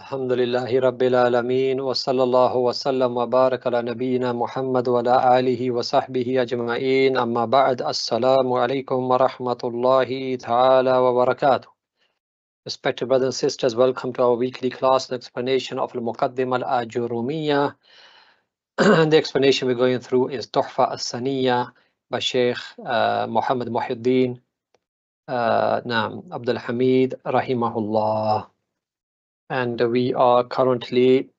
Alhamdulillahi Rabbil Alameen wa sallallahu wa sallam wa barak ala nabiyyina Muhammad wa ala alihi wa sahbihi ajma'een, amma ba'd. Assalamu alaikum wa rahmatullahi ta'ala wa barakatuh. Respected brothers and sisters, welcome to our weekly class, the explanation of Al-Muqaddimah Al-Ajurrimiyyah. The explanation we're going through is Tuhfah Al-Sanniyyah by Sheikh Muhammad Muhyiddin Abdul Hamid rahimahullah. And we are currently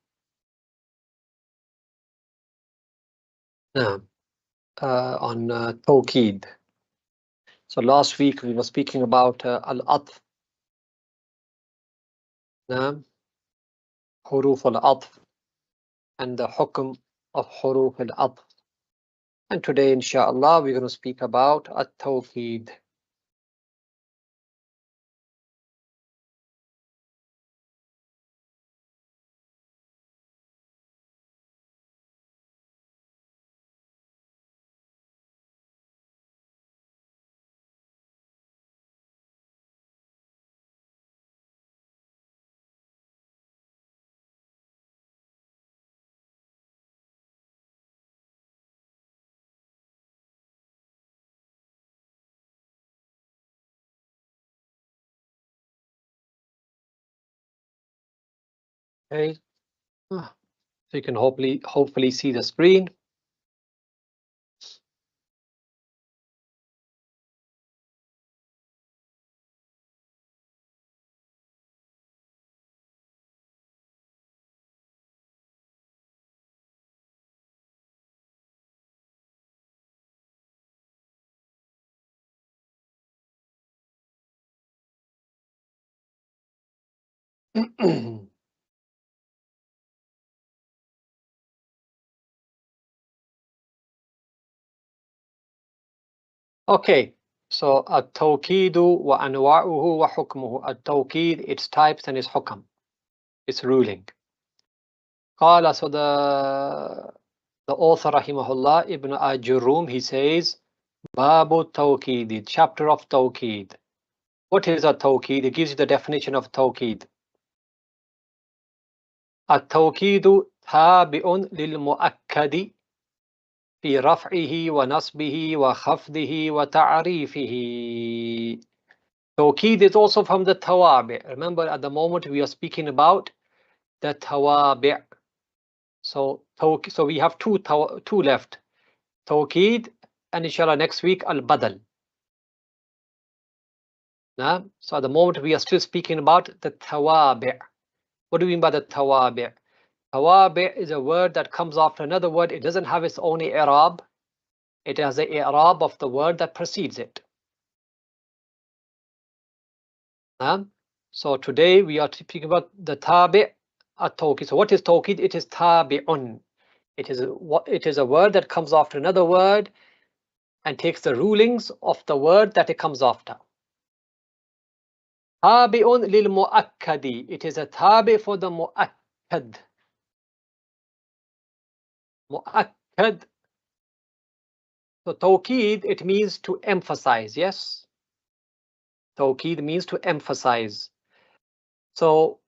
on Tawqeed. So last week we were speaking about Al-Atf, Huruf Al-Atf, and the Hukm of Huruf Al-Atf. And today, inshallah, we're going to speak about At-Tawqeed. Okay, so you can hopefully see the screen. Okay, so At-Tawqeedu wa anwa'uhu wa hukmuhu. At-Tawqeed, its types and its hukm, its ruling. Qala, so the author rahimahullah, Ibn Ājurrumiyyah, he says, Babu Tawqeed, chapter of Tawqeed. What is a Tawqeed? It gives you the definition of Tawqeed. At-Tawqeedu tabi'un lil mu'akkadi fi raf'ihi wa nasbihi wa khafdihi wa ta'rifihi. Tawqeed is also from the tawabi'. Remember, at the moment we are speaking about the tawabi'. So we have two left. Tawqeed, and inshallah next week al-badal. So at the moment we are still speaking about the tawabi'. What do we mean by the tawabi'? Tawabi' is a word that comes after another word. It doesn't have its own i'rab. It has the i'rab of the word that precedes it. So today we are speaking about the tabi' at-tawqeed. So what is tawqeed? It is tabi'un. It is a word that comes after another word and takes the rulings of the word that it comes after. Tabi'un lil mu'akkadi. It is a tabi for the mu'akkad. Mu'akkad. So tawqeed, it means to emphasize, yes? Tawqeed means to emphasize. So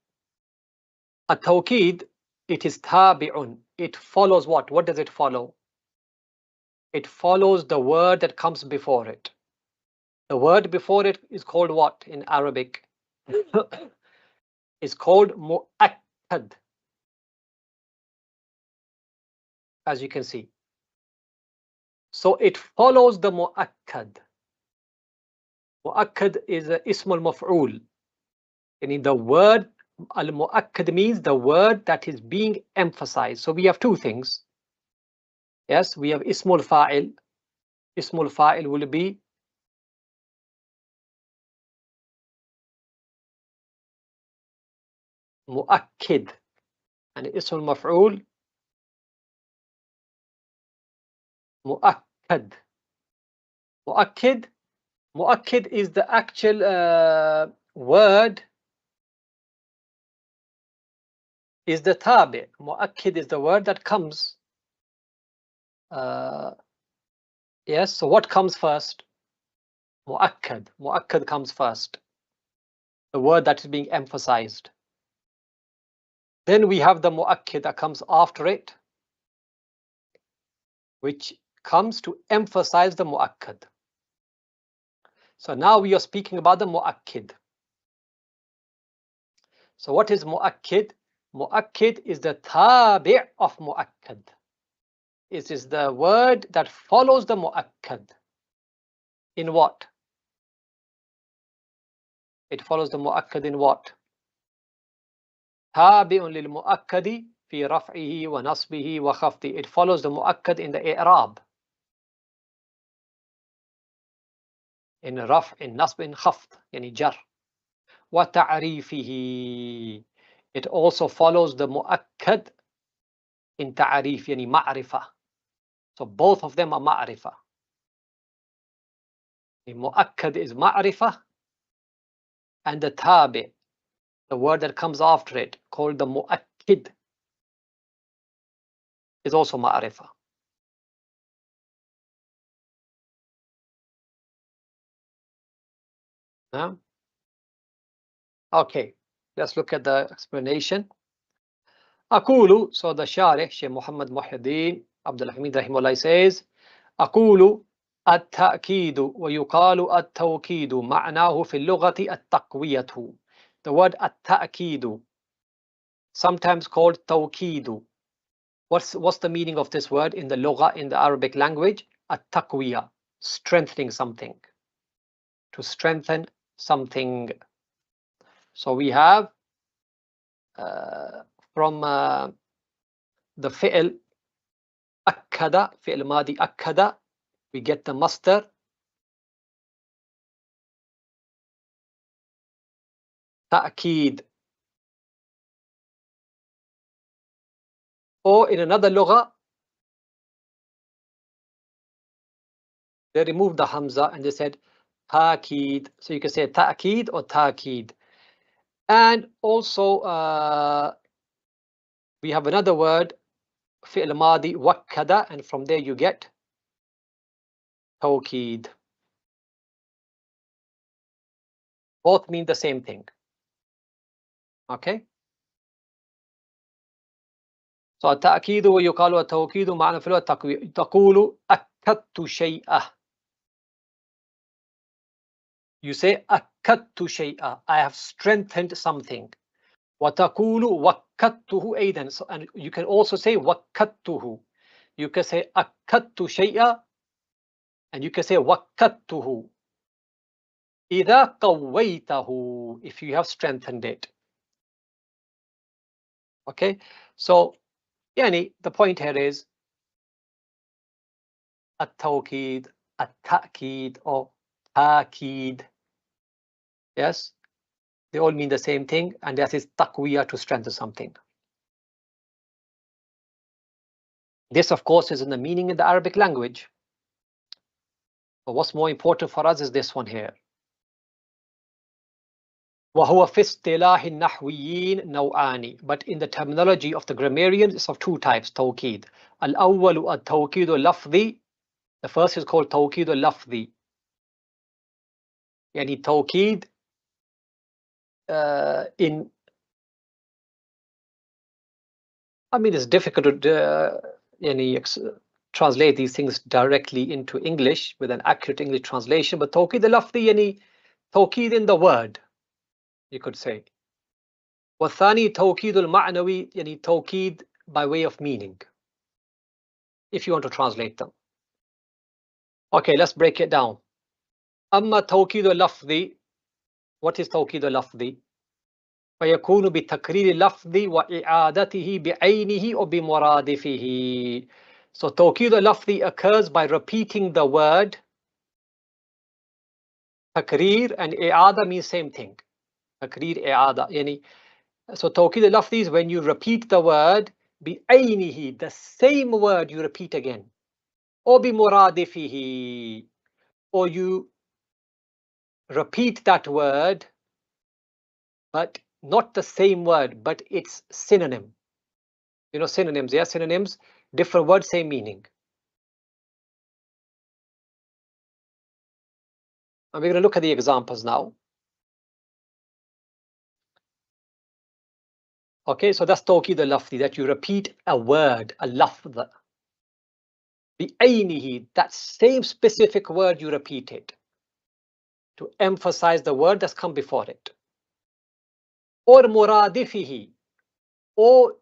a tawqeed, it is tabi'un. It follows what? What does it follow? It follows the word that comes before it. The word before it is called what in Arabic? It's called mu'akkad, as you can see. So it follows the mu'akkad. Mu'akkad is ismul maf'ul. And in the word, al-mu'akkad means the word that is being emphasized. So we have two things. Yes, we have ismul fa'il. Ismul fa'il will be mu'akkid, and ismul maf'ul mu'akkad. Mu'akkid is the actual word, is the tabi'. Mu'akkid is the word that comes. Yes, so what comes first? Mu'akkad. Mu'akkad comes first. The word that is being emphasized. Then we have the mu'akkid that comes after it, which comes to emphasize the mu'akkad. So now we are speaking about the mu'akkid. So what is mu'akkid? Mu'akkid is the tabi' of mu'akkad. It is the word that follows the mu'akkad. In what? It follows the mu'akkad in what? Tabi'un lil mu'akkadi fi raf'ihi wa nasbihi wa khafdi. It follows the mu'akkad in the i'rab. In raf', in nasb, in khafd, yani jar. Wa ta'rifihi. It also follows the mu'akkad in ta'rif, yani ma'rifah. So both of them are ma'rifah. The mu'akkad is ma'rifah, and the tabi', the word that comes after it, called the mu'akkid, is also ma'rifah. Huh? Okay, let's look at the explanation. Aqulu, so the Sharih, Shaykh Muhammad Muhyiddin Abdul Hamid Rahimahullah says, Aqulu التأكيد ويقال التوكيد معناه في اللغة التقوية. The word التأكيد, sometimes called توكيد. What's the meaning of this word in the lugha, in the Arabic language? التقوية, strengthening something. To strengthen something. So we have from the fi'l akkada, fi'l madi akkada, we get the masdar ta'keed. Or in another lugha, they removed the hamza and they said ta'keed. So you can say ta'keed or ta'keed. And also we have another word, fi'l madi wakkada, and from there you get tawkeed. Both mean the same thing. Okay. So التأكيد ويقال التوكيد معنى في اللغة التقوية. تقول أكدت شيئا. You say أكدت شيئا. I have strengthened something. وتقول وكدته أيضا. So, and you can also say وكدته. You can say أكدت شيئا and you can say وكدته. إذا قويته, if you have strengthened it. Okay, so يعني the point here is التوكيد, التأكيد, or تأكيد. Yes, they all mean the same thing, and that is taqwiyah, to strengthen something. This, of course, is in the meaning in the Arabic language. But what's more important for us is this one here. وهو في اصطلاح النحويين نوعان. But in the terminology of the grammarians, it's of two types, توكيد. الأول التوكيد اللفظي. The first is called توكيد اللفظي. يعني توكيد in, I mean, it's difficult to translate these things directly into English with an accurate English translation, but توكيد اللفظي يعني توكيد in the word, you could say. والثاني توكيد المعنوي يعني توكيد by way of meaning, if you want to translate them. Okay, let's break it down. أما توكيد اللفظي, what is توكيد اللفظي? فيكون بتكرير اللفظ وإعادته بعينه أو بمرادفه. So توكيد اللفظي occurs by repeating the word. تكرير and إعادة means same thing. تكرير إعادة يعني, so توكيد اللفظي is when you repeat the word بعينه, the same word you repeat again, أو بمرادفه, or you repeat that word but not the same word, but its synonym. You know synonyms, yeah, synonyms, different words, same meaning. And we're going to look at the examples now. Okay, so that's tawqid al-lafzi, that you repeat a word, a lafz. Bi'aynihi, that same specific word you repeat it to emphasize the word that's come before it. Or muradifihi, or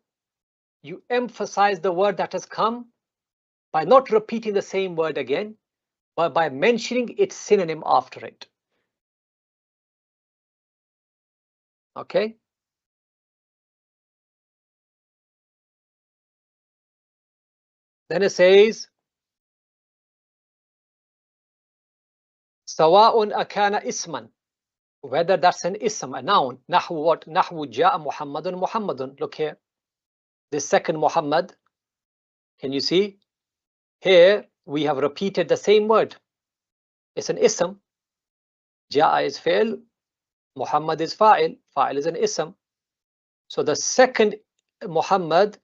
you emphasize the word that has come by not repeating the same word again, but by mentioning its synonym after it. Okay? Then it says, Sawa'un akana isman, whether that's an ism, a noun. Nahwu what? Nahwu ja'a Muhammadun Muhammadun. Look here. The second Muhammad, can you see? Here we have repeated the same word. It's an ism. Ja'a is fi'l, Muhammad is fa'il. Fa'il is an ism. So the second Muhammad,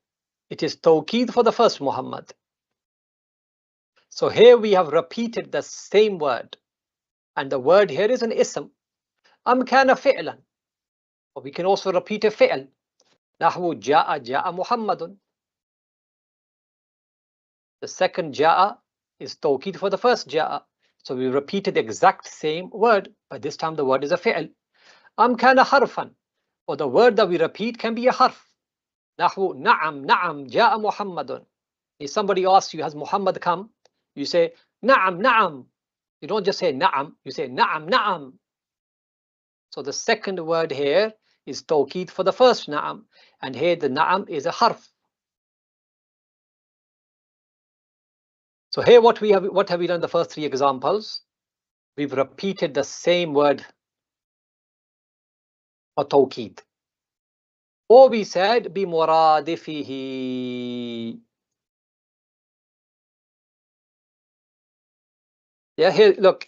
it is tawqid for the first Muhammad. So here we have repeated the same word. And the word here is an ism. Am kana fi'lan. Or we can also repeat a fi'l. Nahwu ja'a ja'a Muhammadun. The second ja'a is tawqid for the first ja'a. So we repeated the exact same word, but this time the word is a fi'l. Am kana harfan. Or the word that we repeat can be a harf. Nahwu na'am na'am ja'a Muhammadun. If somebody asks you, has Muhammad come? You say na'am na'am. You don't just say na'am, you say na'am na'am. So the second word here is tawqid for the first na'am, and here the na'am is a harf. So here what have we done the first three examples? We've repeated the same word for tawqid. Or we said bi muradifihi. Yeah, here look.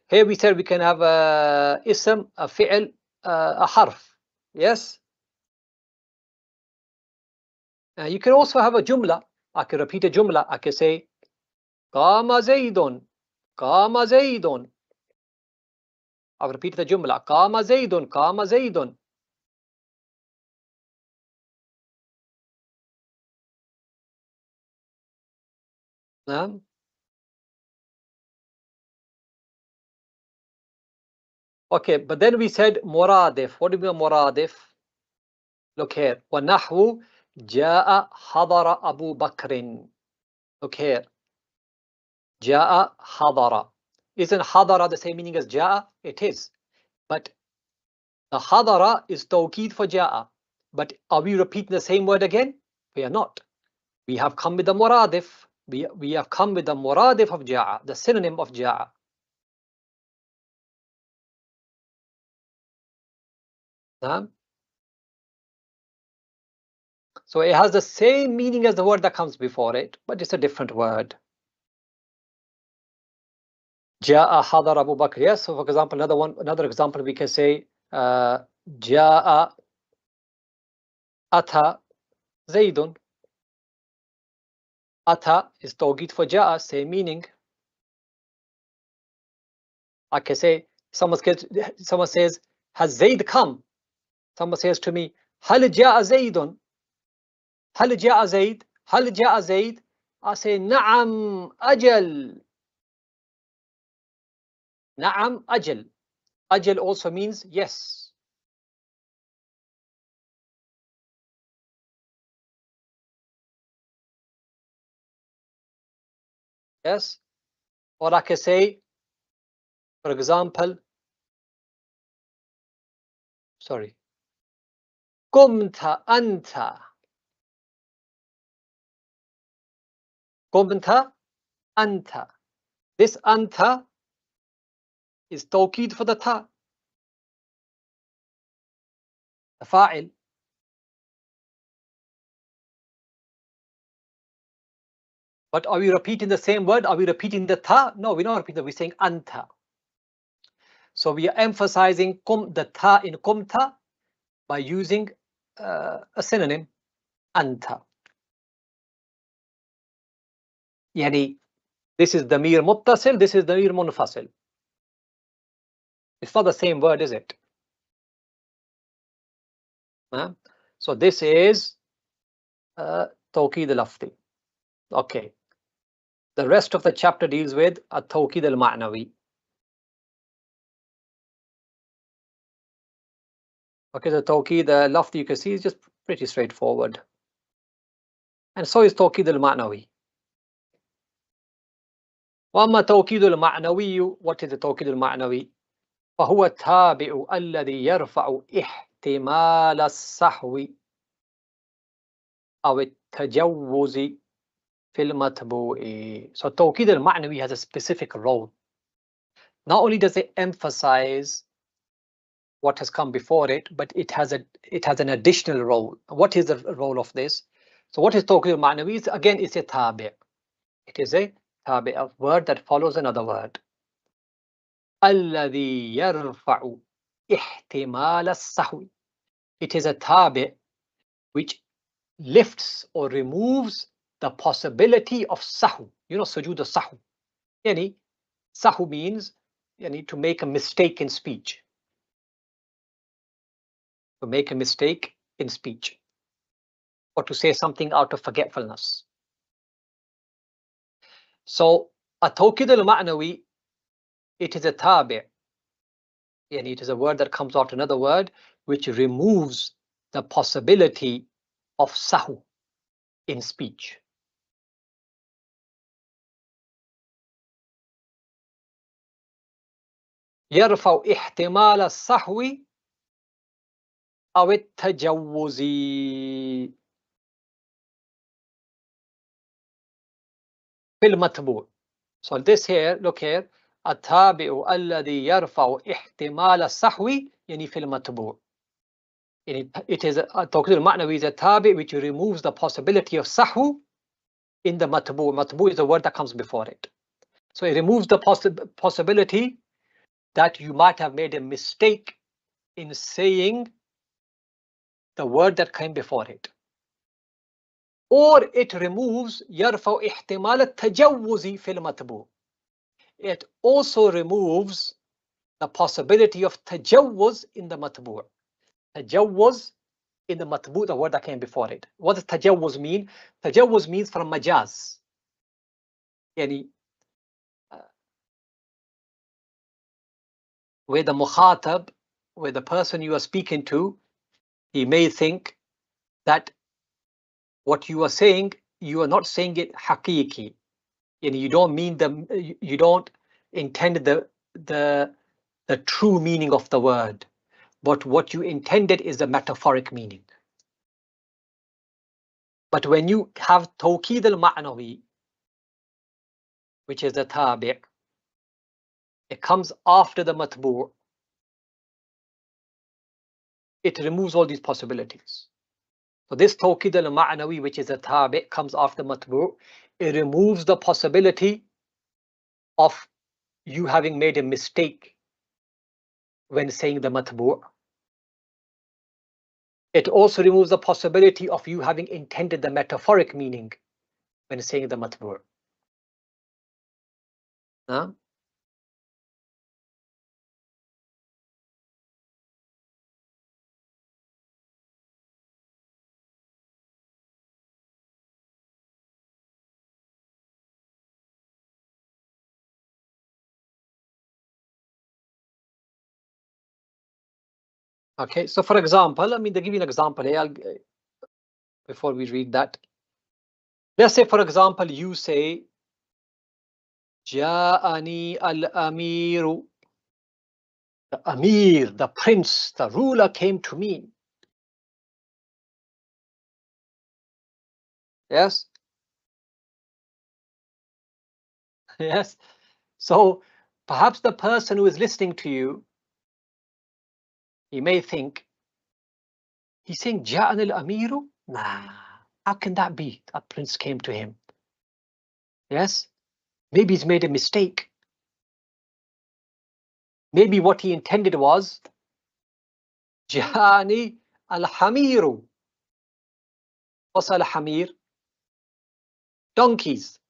Here we said we can have a ism, a fi'l, a harf. Yes. You can also have a jumla. I can repeat a jumla. I can say Qama Zaydun. Qama Zaydun. I've repeated the jumla. Qama Zaydun. Qama Zaydun. Okay, but then we said muradif. What do we mean muradif? Look here. وَنَحْوُ جَاءَ حَضَرَ أَبُو بَكْرٍ. Look here. جَاءَ حَضَرَ. Isn't حَضَرَ the same meaning as جَاء? It is. But the حَضَرَ is tawqid for جَاء. But are we repeating the same word again? We are not. We have come with the muradif. We have come with the muradif of جَاء, the synonym of جَاء. So it has the same meaning as the word that comes before it, but it's a different word. Ja'a hadar Abu Bakr. Yes, so for example, another example we can say Ja'a Ata Zaydun. Ata is tawqid for Ja'a, same meaning. I can say, someone says, has Zayd come? Someone says to me, Hal Ja'a Zaydun. Hal Ja'a Zayd. Hal Ja'a Zayd. I say, Na'am Ajal. Na'am Ajal. Ajal also means yes. Yes. Or I can say, for example, sorry, Qumta anta. Qumta anta. This anta is tawqid for the ta, the fa'il. But are we repeating the same word? Are we repeating the ta? No, we're not repeating. We're saying anta. So we are emphasizing the ta in qumta by using a synonym, anta. Yani, this is damir muttasil, this is damir munfasil. It's not the same word, is it? So this is Tawqid al-Lafzi. Okay. The rest of the chapter deals with At-Tawqid al-Ma'nawi. Okay, the Tawqid al-Lafzi you can see is just pretty straightforward. And so is Tawqid al-Ma'nawi. وأما توكيد المعنوي, what is the توكيد المعنوي? فهو التابع الذي يرفع احتمال السهو أو التجوز في المتبوع. So توكيد المعنوي has a specific role. Not only does it emphasize what has come before it, but it has an additional role. What is the role of this? So what is توكيد المعنوي? Again, it's a tabi'. It is a tabi', a word that follows another word. الذي يرفع احتمال السهو. It is a tabi' which lifts or removes the possibility of sahu. You know, sujood sahu. Yani, sahu means to make a mistake in speech. To make a mistake in speech. Or to say something out of forgetfulness. So, at-tawqid al-ma'nawi, it is a tabi'. Yani, it is a word that comes out another word which removes the possibility of sahu in speech. يرفع احتمال السهو أو التجوز. في المتبوع. So this here, look here, التابع الذي يرفع احتمال السهو يعني في المتبوع. It is التوكيد المعنوي is a tabi which removes the possibility of sahu in the matbu'. Matbu' is the word that comes before it. So it removes the possibility that you might have made a mistake in saying the word that came before it. Or it removes يرفع احتمال التجوز في المتبوع. It also removes the possibility of tajawuz in the matbu'. Tajawuz in the matbu', the word that came before it. What does tajawuz mean? Tajawuz means from majaz. Yani, where the mukhatab, where the person you are speaking to, he may think that what you are saying, you are not saying it haqiqi. Yani, you don't mean you don't intend the true meaning of the word, but what you intended is the metaphoric meaning. But when you have tawqid al-ma'nawi, which is a tabi', it comes after the matbu', it removes all these possibilities. So this tawqid al-ma'nawi, which is a tabi', comes after matbu', it removes the possibility of you having made a mistake when saying the matbu'. It also removes the possibility of you having intended the metaphoric meaning when saying the matbu'. Huh? Okay, so for example, I mean, they give you an example here before we read that. Let's say, for example, you say, Ja'ani al-Amiru. The Amir, the prince, the ruler came to me. Yes? Yes. So perhaps the person who is listening to you, he may think, he's saying, Ja'ani al-Amiru? Nah, how can that be? A prince came to him. Yes? Maybe he's made a mistake. Maybe what he intended was, Ja'ani al-Hamiru. What's al-Hamir? Donkeys.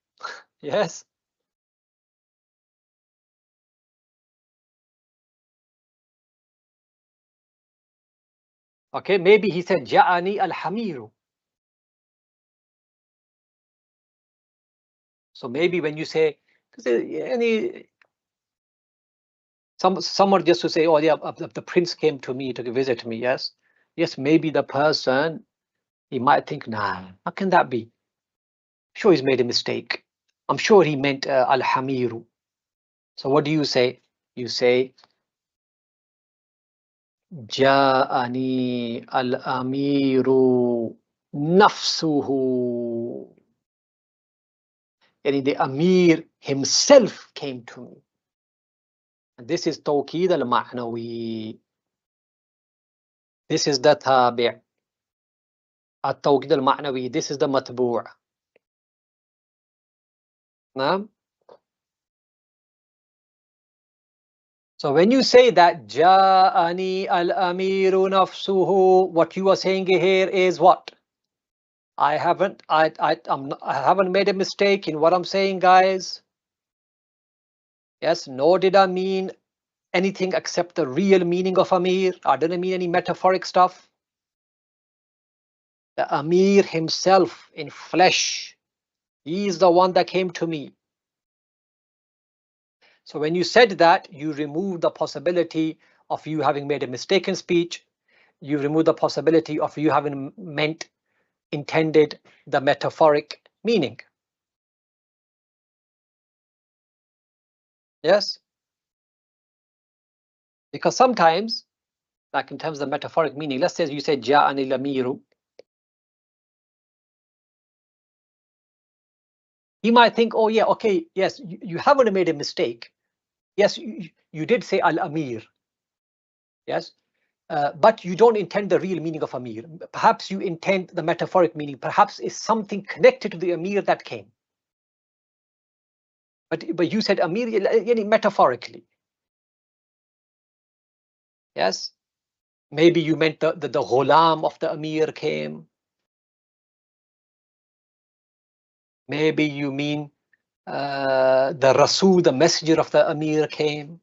Yes. Okay, maybe he said Ja'ani al-Hamiru. So maybe when you say, someone just to say, oh yeah, the prince came to me to visit me, yes, maybe the person, he might think, nah, how can that be? Sure, he's made a mistake. I'm sure he meant al-Hamiru. So what do you say? You say Ja'ani al-Amiru nafsuhu. Yani the Amir himself came to me. And this is Tawqeed al-Ma'nawi. This is the Tabi'. At-Tawqeed al-Ma'nawi. This is the Matbu'. Naam? So when you say that Ja'ani al-Amiru nafsuhu, what you are saying here is what? I haven't made a mistake in what I'm saying, guys. Yes, nor did I mean anything except the real meaning of Amir. I didn't mean any metaphoric stuff. The Amir himself in flesh, he is the one that came to me. So when you said that, you remove the possibility of you having made a mistake in speech. You remove the possibility of you having intended the metaphoric meaning. Yes? Because sometimes, like in terms of the metaphoric meaning, let's say you say Ja'ani al-Amiru. He might think, oh yeah, okay, yes, you haven't made a mistake. Yes, you did say al-Amir. Yes, but you don't intend the real meaning of Amir. Perhaps you intend the metaphoric meaning. Perhaps it's something connected to the Amir that came. But you said Amir metaphorically. Yes, maybe you meant the ghulam of the Amir came. Maybe you mean the Rasul, the messenger of the Amir came.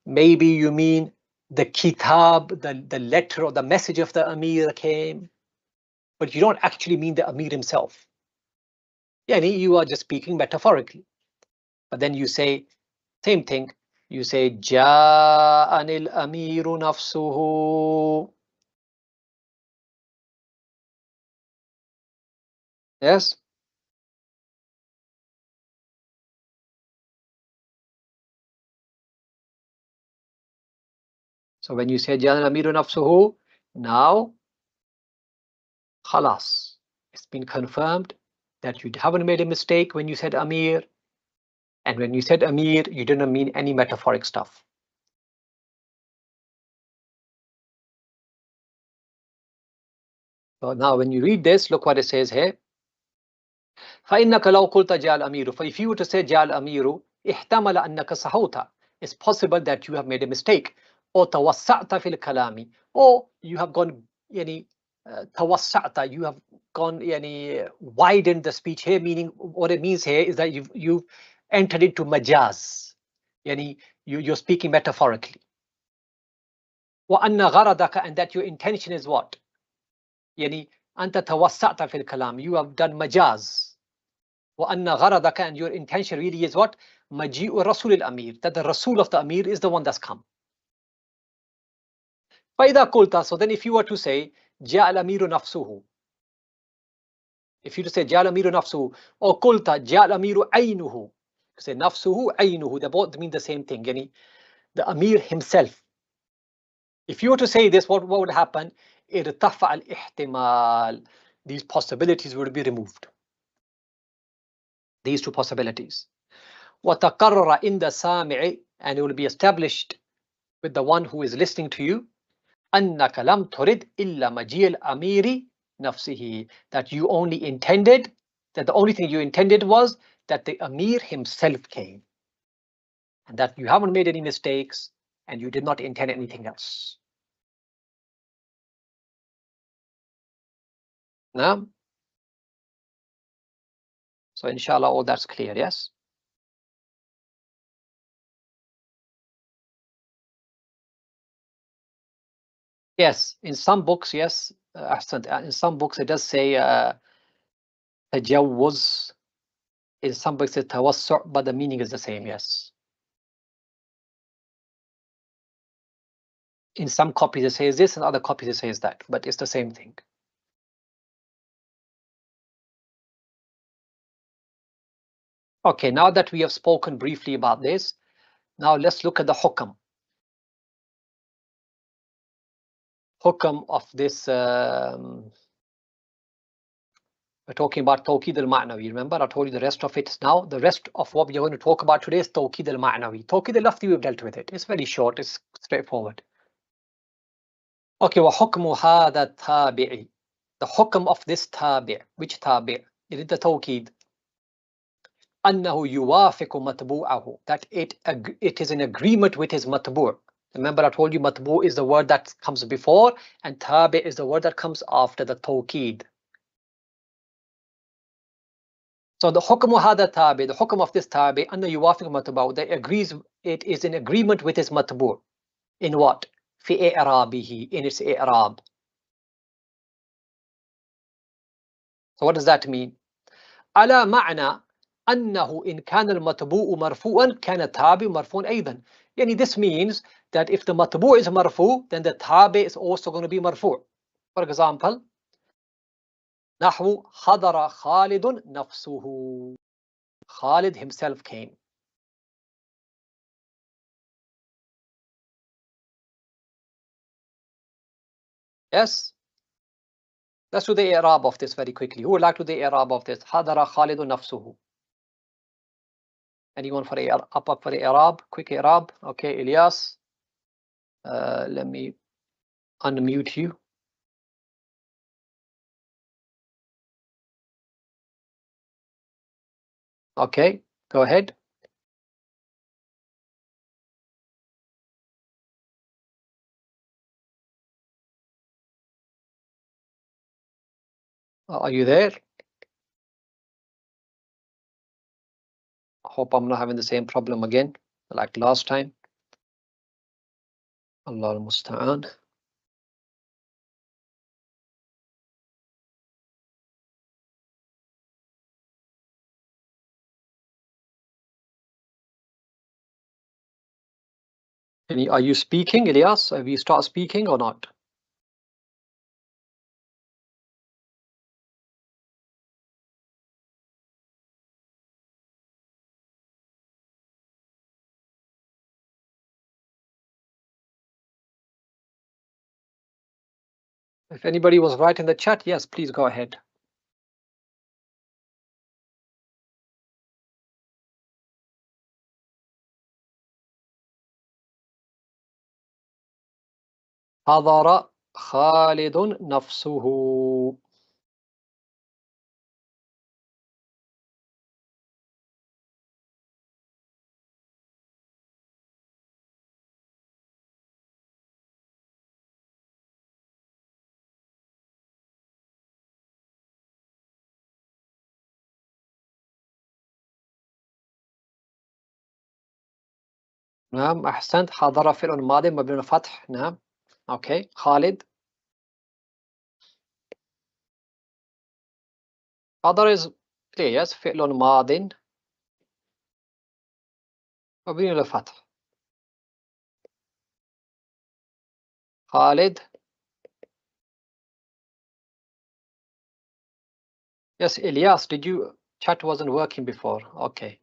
Maybe you mean the kitab, the letter or the message of the Amir came. But you don't actually mean the Amir himself. Yani you are just speaking metaphorically. But then you say, same thing, you say, Ja'anil Amiru nafsuhu. Yes? So when you say Ja'anil Amiru nafsuhu, now, khalas, it's been confirmed that you haven't made a mistake when you said Amir. And when you said Amir, you didn't mean any metaphoric stuff. So now when you read this, look what it says here. فَإِنَّكَ لَوْ قُلْتَ جَاءَ الْأَمِيرُ. For if you were to say جَاءَ الْأَمِيرُ احتمل أنك سهوت. It's possible that you have made a mistake. Or توسعت في الكلام. Or you have gone يعني توسعت. You have gone يعني widened the speech here. Meaning what it means here is that you've entered into majaz. يعني you're speaking metaphorically. وأن غرضك, and that your intention is what? يعني أنت توسعت في الكلام. You have done majaz. وأن غرضك, and your intention really is what? مجيء رسول الأمير, that the Rasul of the Amir is the one that's come. فإذا قلت, so then if you were to say جاء الأمير نفسه, if you to say جاء الأمير نفسه, or قلت جاء الأمير عينه, say نفسه عينه, they both mean the same thing, يعني the Amir himself. If you were to say this, what would happen? ارتفع الاحتمال. These possibilities would be removed. These two possibilities. وتقرر عند السامع, and it will be established with the one who is listening to you, أنك لم ترد إلا مجيء الأمير نفسه, that you only intended, that the only thing you intended was that the Amir himself came, and that you haven't made any mistakes and you did not intend anything else. Now, so inshallah all that's clear, yes? Yes, in some books, yes, in some books it does say tajawuz. In some books it's tawassu', but the meaning is the same, yes. In some copies it says this, and other copies it says that, but it's the same thing. Okay, now that we have spoken briefly about this, now let's look at the hukam. Hukam of this, we're talking about Tawqid al-Ma'nawi. Remember, I told you the rest of it now. The rest of what we're going to talk about today is Tawqid al-Ma'nawi. Tawqid al-Lafzi, we've dealt with it. It's very short, it's straightforward. Okay, وَحُكْمُ هَذَا التَّابِعِ. The hukam of this tabi'. Which tabi'? It is the Tawqid. أَنَّهُ يُوَافِقُ مَتْبُوعَهُ. That it is in agreement with his matbu'. Remember, I told you matbu' is the word that comes before, and tabi' is the word that comes after the Tawqid. So the hukm hada tabi, the hukm of this tabi, anna yuwafiq matbu', that agrees, it is in agreement with his matbu'. In what? Fi i'rabihi, in its i'rab. So what does that mean? Ala ma'na annahu in kana al-matbu'u marfu'an kana tabi marfu'an aydan. Yani this means that if the matbu' is marfu', then the tabi is also going to be marfu'. For example, nahwu hadara Khalidun nafsuhu. Khalid himself came. Yes? Let's do the i'rab of this very quickly. Who would like to do the i'rab of this? Hadara Khalidun nafsuhu. Anyone for the up for the i'rab? Quick i'rab. Okay, Ilyas. Let me unmute you. Okay, go ahead. Are you there? I hope I'm not having the same problem again like last time. Allah al-Musta'an. Are you speaking, Ilyas? Have you started speaking or not? If anybody was right in the chat, yes, please go ahead. حضر خالد نفسه. نعم أحسنت. حضر فعل ماضي مبني على الفتح. نعم. Okay, Khalid. حضر is clear, yes. فعل ماض مبني على الفتح. Khalid. Yes, Ilyas, did you chat wasn't working before? Okay.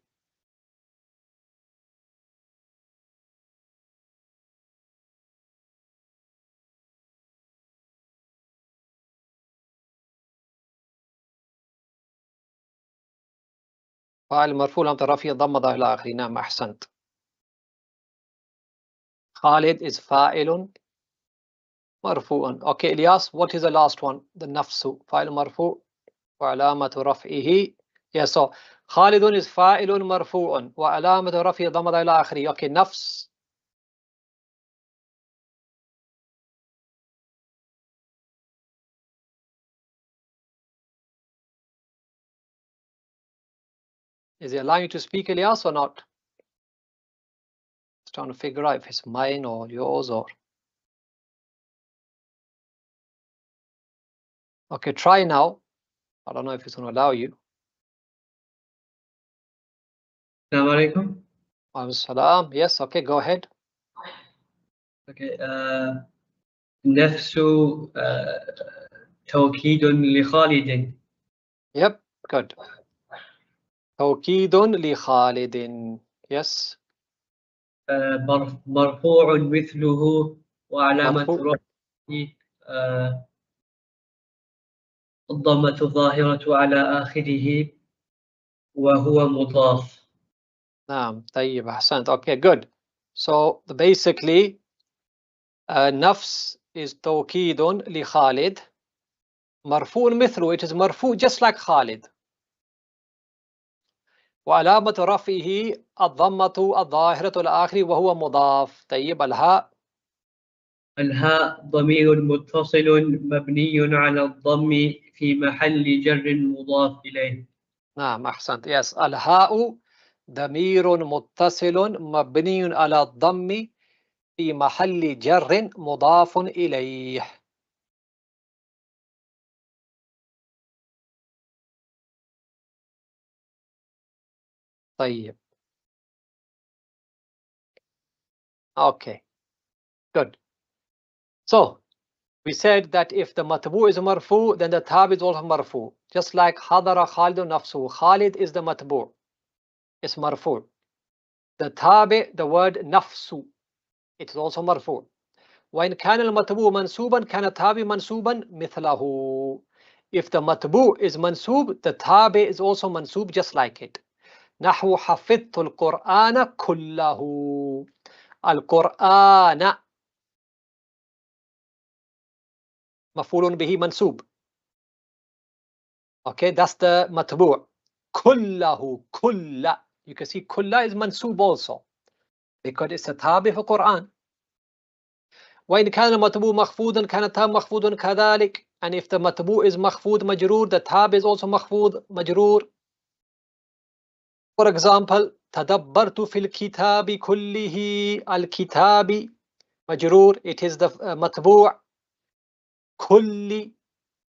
فاعل مرفوع علامة رفعه ضمة ظاهرة إلى آخره. نعم أحسنت. Khalid is فاعل مرفوع. Okay, Ilyas, what is the last one? The nafsu. فاعل مرفوع وعلامة رفعه. Yes, so Khalid is فاعل مرفوع وعلامة رفعه ضمة ظاهرة إلى آخره. Okay, nafs. Is he allowing you to speak, Ilyas, or not? Just trying to figure out if it's mine or yours or. Okay, try now. I don't know if it's going to allow you. Assalamu alaikum. Salam. Yes, okay, go ahead. Okay. نفس توكيد لخالد. Yep, good. توكيد لخالد. Yes. مرفوع مثله وعلامة مرفوع. رفعه الضمة الظاهرة على آخره وهو مضاف. نعم طيب أحسنت. Okay, good. So basically نفس is توكيد لخالد. مرفوع مثله, it is مرفوع just like خالد. وعلامة رفعه الضمة الظاهرة الآخر وهو مضاف. طيب الهاء. الهاء ضمير متصل مبني على الضم في محل جر مضاف إليه. نعم أحسنت. Yes, الهاء ضمير متصل مبني على الضم في محل جر مضاف إليه. طيب. Okay, good. So we said that if the matbu is marfu, then the tab is also marfu. Just like hadara Khalidun nafsu. Khalid is the matbu. It's marfu. The tabi, the word nafsu, it is also marfu. وإن كان المتبوع منسوبا كان التابع منسوبا مثله. If the matbu is mansub, the tabi is also mansub just like it. نحو حفظت القرآن كله. القرآن مفعول به منسوب. Okay, that's the matbu'. كله كل. You can see كل is mansub also because it's a tabi for Quran. وإن كان المتبوع مخفوضا كان التاب مخفوضا كذلك. And if the matbu' is مخفوض مجرور, the tab is also مخفوض مجرور. For example, تدبرت في الكتاب كله. الكتاب مجرور, it is the matbu'. كل,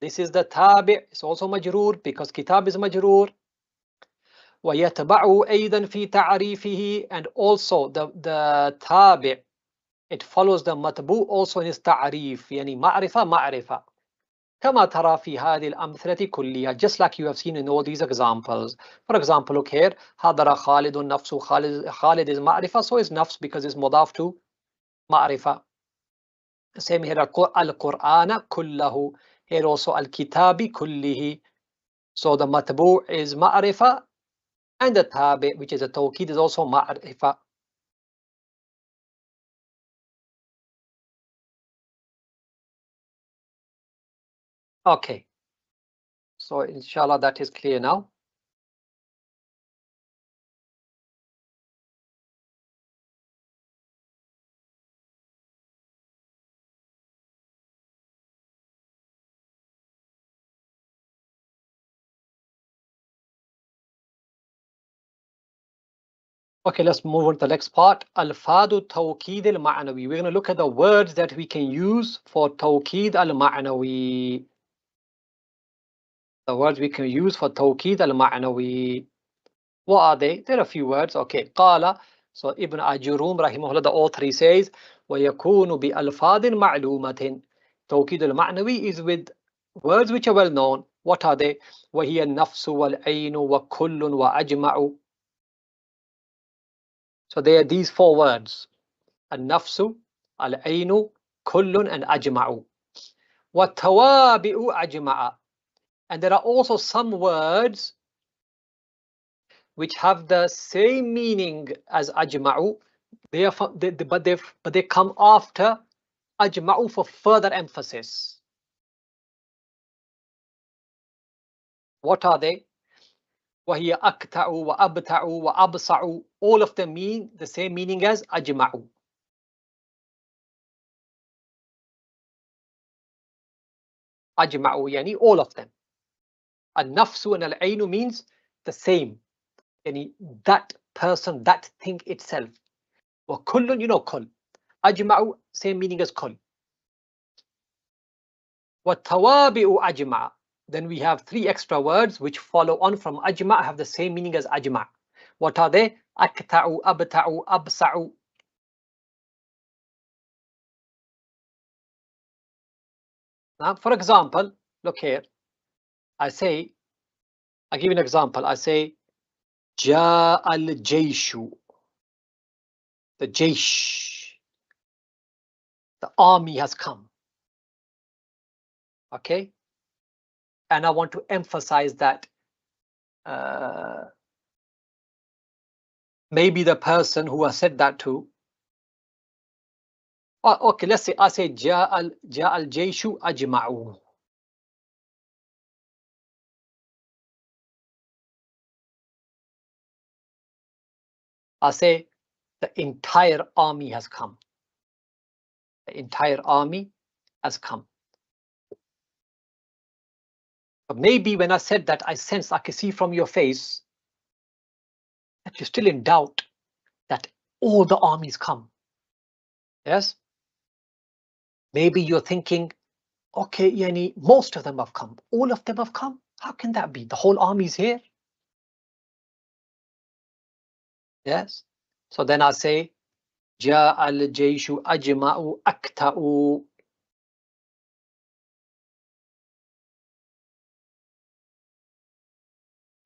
this is the tabi', it's also مجرور because kitab is مجرور. ويتبعه أيضا في تعريفه, and also the tabi' it follows the matbu' also in its ta'rif, يعني معرفة معرفة. كما ترى في هذه الأمثلة كلها, just like you have seen in all these examples. For example, look here, حضر خالد نفس. Khalid is معرفة, so is nafs because it's مضاف to معرفة. Same here, القرآن كله. Here also الكتاب كله. So the matbu' is معرفة, and the tabi, which is a tawkid, is also ma'rifah. Okay, so inshallah that is clear now. Okay, let's move on to the next part. Al-Fadu Tawqid al-Ma'nawi. We're going to look at the words that we can use for Tawqid al-Ma'nawi. The words we can use for Tawqid al-Ma'nawi. What are they? There are a few words. Okay, Qala. So Ibn Ājurrumiyyah rahimahullah, the author, he says, وَيَكُونُ بِأَلْفَاظٍ مَعْلُومَةٍ. Tawqid al-Ma'nawi is with words which are well known. What are they? وَهِيَ النَّفْسُ وَالْعَيْنُ وَكُلٌّ وَأَجْمَعُ. So there are these four words: النفس, العين, كل, and أجمع. والتوابع أجمع. And there are also some words which have the same meaning as أجمع. But they come after أجمع for further emphasis. What are they? وهي أكتع وأبتع وأبصع. All of them mean the same meaning as أجمع. أجمع يعني all of them. النفس and العين means the same, yani that person, that thing itself. وكل, you know, كل. أجمع, same meaning as كل. وَالتَّوَابِعُ أَجْمَعَ. Then we have three extra words which follow on from ajma, have the same meaning as ajma. What are they? أَكْتَعُ, أَبْتَعُ, أَبْسَعُ. Now, for example, look here. I give you an example. I say, جاء الجيش. The jaysh, the army has come. Okay? And I want to emphasize that maybe the person who I said that to, okay, let's say I say جاء الجيش أجمعوا. I say the entire army has come. The entire army has come. But maybe when I said that, I can see from your face that you're still in doubt that all the armies come. Yes? Maybe you're thinking, okay, yani, most of them have come. All of them have come? How can that be? The whole army is here? Yes? So then I say, جاء الجيش أجمع أكتأ.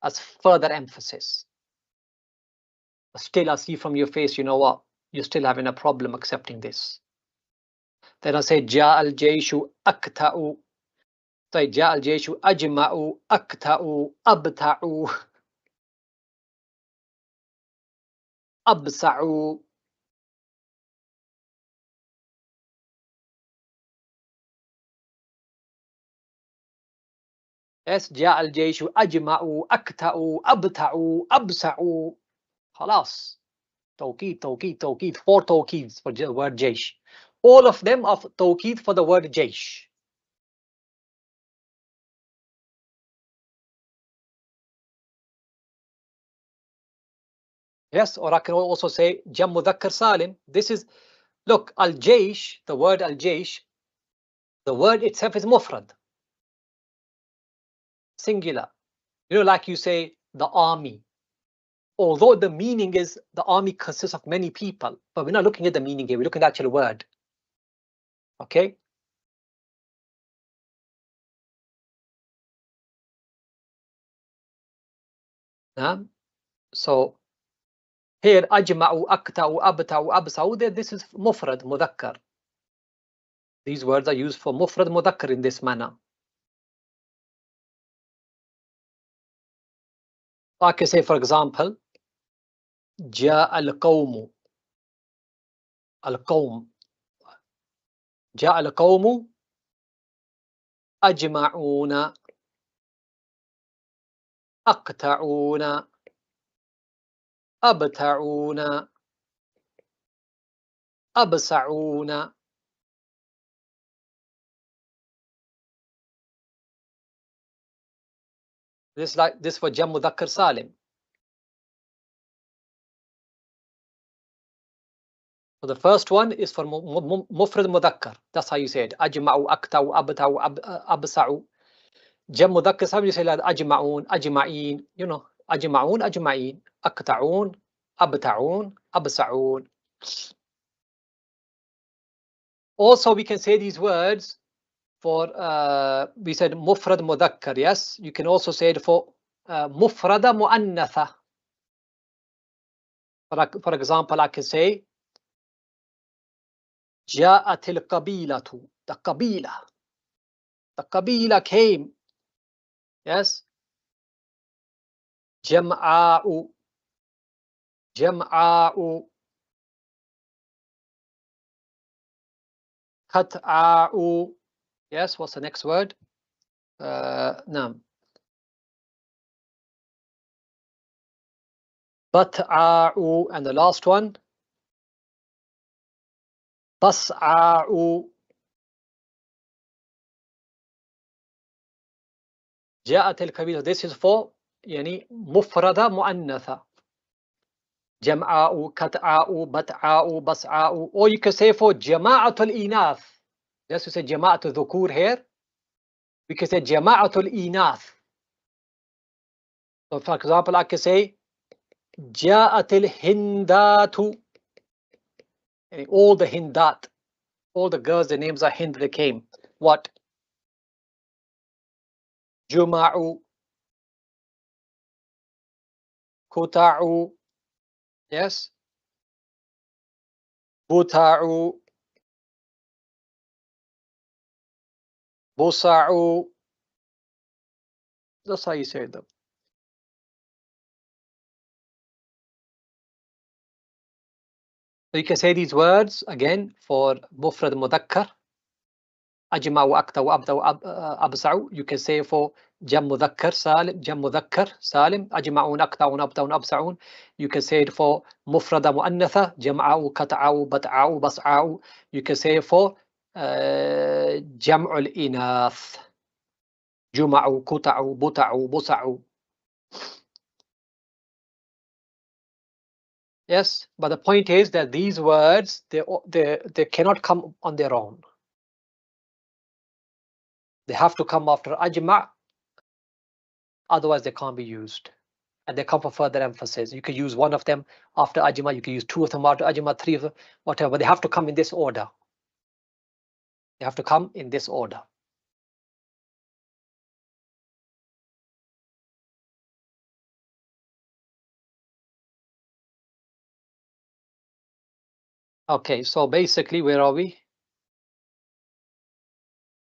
As further emphasis. But still, I see from your face, you know what? You're still having a problem accepting this. Then I say, جاء الجيش أكتأ. So جاء الجيش أجمع أكتأ أبتع أبسع. Yes, جاء الجيش أجمع أكتأ أبتع أبسع. خلاص. توكيد توكيد توكيد. 4 توكيds for the word جيش. All of them are توكيد for the word جيش. Yes, or I can also say جم مذكر سالم. This is, look, al-jaysh, the word al-jaysh, the word itself is mufrad, singular. You know, like you say, the army. Although the meaning is the army consists of many people, but we're not looking at the meaning here, we're looking at the actual word. Okay? So here, أجمع أكتأ أبتع أبسع, this is mufrad, mudhakkar. These words are used for mufrad mudhakkar in this manner. I can say, for example, جاء القوم. القوم. جاء القوم أجمعون أقتعون أبتعون أبسعون. This like this for Jam Mudhakkar Salim. So the first one is for Mufrad Mudhakkar. That's how you say it. Ajma'u, Akta'u, Abta'u, Absa'u. Jam Mudhakkar Salim, you say like Ajma'un, Ajma'in, you know, Ajma'un, Ajma'in, Akta'un, Abta'un, Absa'un. Also, we can say these words for, we said Mufrad Mudhakkar, yes? You can also say it for Mufrada Mu'annatha. For example, I can say, جاءت القبيلة. The قبيلة. The قبيلة came. Yes. جمعاء. جمعاء. قطعاء. Yes. What's the next word? نعم. بطعاء. And the last one. بصعاء. جاءت القبيلة. This is for يعني مفردة مؤنثة. جمعاء, قطعاء, بطعاء, بصعاء. Or you can say for جماعة الإناث. Yes, you say جماعة الذكور here. We can say Jama'atul Inath. So for example, I can say Ja'atil Hindatu. And all the Hindat, all the girls, their names are Hind, they came. What? Juma'u, Kuta'u, yes? Buta'u, Busa'u. That's how you say them. So you can say these words again for Mufrad Mudakkar. Ajma wa akta wa abda wa absa'u. You can say for Jam Mudakkar Salim, Jam Mudakkar Salim, Ajma'un akta wa abda wa absa'un. You can say it for Mufrada Muannatha, Jam'a'u, Kata'u, Bat'a'u, Bas'a'u. You can say it for Jam'ul Inath, Juma'u, Kuta'u, Buta'u, Busa'u. Yes, but the point is that these words, they cannot come on their own. They have to come after ajma', otherwise they can't be used. And they come for further emphasis. You can use one of them after ajma', you can use two of them after ajma', three of them, whatever. But they have to come in this order. They have to come in this order. Okay, so basically, where are we?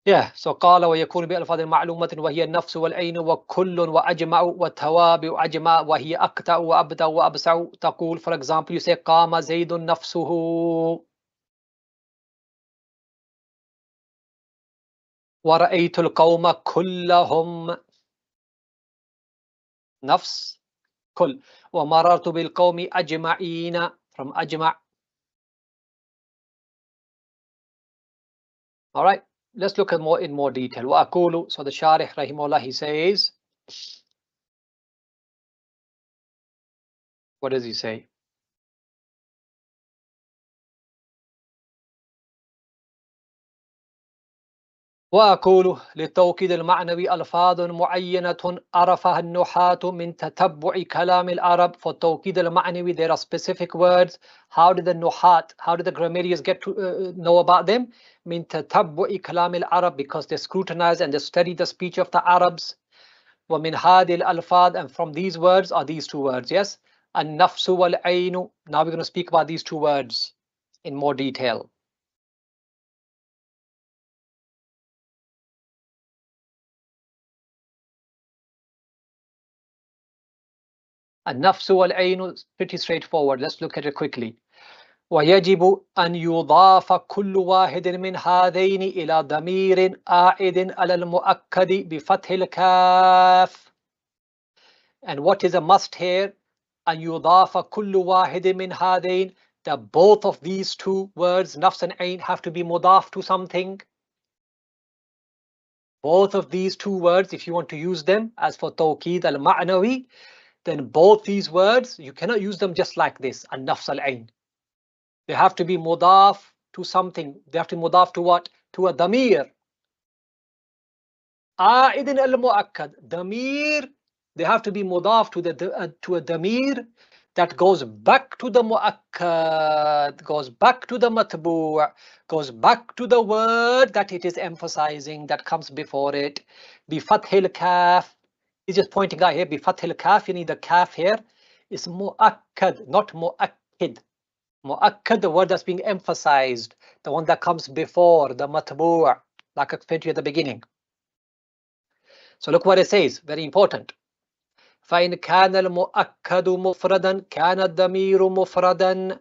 Yeah, so قال ويكون بألفاظ معلومة وهي النفس والعين وكل وأجمع والتوابع أجمع وهي أقطع وأبدع وأبسع. تقول, for example, you say قام زيد نفسه ورأيت القوم كلهم نفس كل ومررت بالقوم أجمعين from أجمع. All right, let's look at in more detail. وأقول, so the Sharih rahimahullah, he says, what does he say? وأقول للتوكيد المعنوي ألفاظ معينة عرفها النحاة من تتبع كلام العرب. For توكيد المعنوي, there are specific words. How did the nuhat, how did the grammarians get to know about them? من تتبع كلام العرب, because they scrutinize and they study the speech of the Arabs. ومن هذه الألفاظ, and from these words are these two words, yes? النفس والعين. Now we're going to speak about these two words in more detail. النفس والعين, pretty straightforward. Let's look at it quickly. ويجب أن يضاف كل واحد من هذين إلى ضمير عائد على المؤكد بفتح الكاف. And what is a must here? أن يضاف كل واحد من هذين, that both of these two words, nafs and ain, have to be mudaf to something. Both of these two words, if you want to use them as for tawqid al-ma'nawi, then both these words, you cannot use them just like this, an-nafs al-ain. They have to be mudaf to something. They have to be mudaf to what? To a damir. A'idin al-mu'akkad. Damir, they have to be mudaf to a damir that goes back to the mu'akkad, goes back to the matbu', goes back to the word that it is emphasizing, that comes before it. Bi fathil kaf. He's just pointing out here, bi fathil kaf, you need the kaf here. It's mu'akkad, not mu'akkid. Mu'akkad, the word that's being emphasized, the one that comes before the matbu', like I explained to you at the beginning. So look what it says, very important. فَإِنْ كَانَ الْمُؤَكَّدُ مُفْرَدًا كَانَ الضَّمِيرُ مُفْرَدًا.